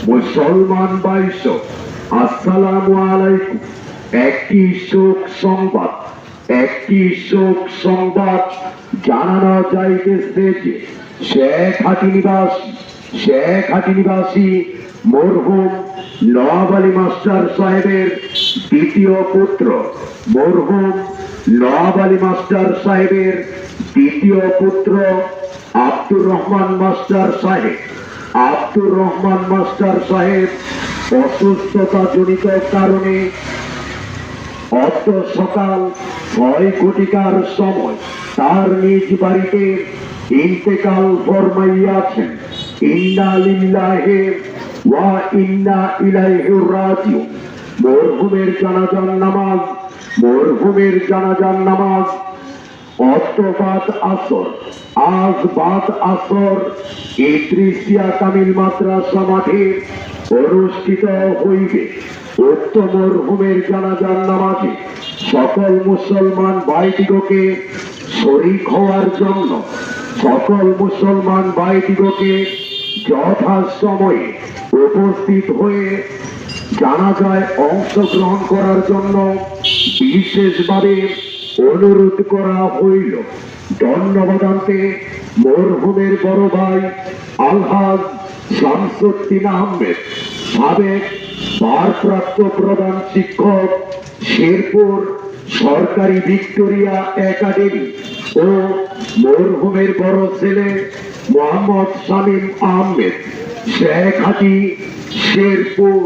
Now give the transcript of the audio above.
মুসলমান বাইশ আসসালামু আলাইকুম। একটি শোক সংবাদ জানানো যাইতেছে যে শেখাটি নিবাসী মরহুম নওয়াব আলী মাস্টার সাহেবের দ্বিতীয় পুত্র আব্দুর রহমান মাস্টার সাহেব অসুস্থতা জনিত কারণে অত সকাল 6 ঘটিকার সময় তার নিজ বাড়িতে ইন্তেকাল ফরমাইয়াছেন। ইন্না লিল্লাহি ওয়া ইন্না ইলাইহি রাজিউন। মরহুমের জানাজার নামাজ আজ বাদ আসর ইদ্রিসিয়া কামিল মাদ্রাসা মাঠে অনুষ্ঠিত হইবে। উক্ত মরহুমের জানাজার নামাজে সকল মুসলমান ভাইদিগকে শরীক হওয়ার জন্য যথাসময়ে উপস্থিত হয়ে জানাজায় অংশগ্রহণ করার জন্য বিশেষভাবে অনুরোধ করা হইল। ধন্যবাদান্তে মরহুমের বড় ভাই আলহাজ শামসুদ্দিন আহমেদ, সাবেক ভারপ্রাপ্ত প্রধান শিক্ষক, শেরপুর সরকারি ভিক্টোরিয়া একাডেমি ও মরহুমের বড় ছেলে মোহাম্মদ শামীম আহমেদ, শেখাটি, শেরপুর।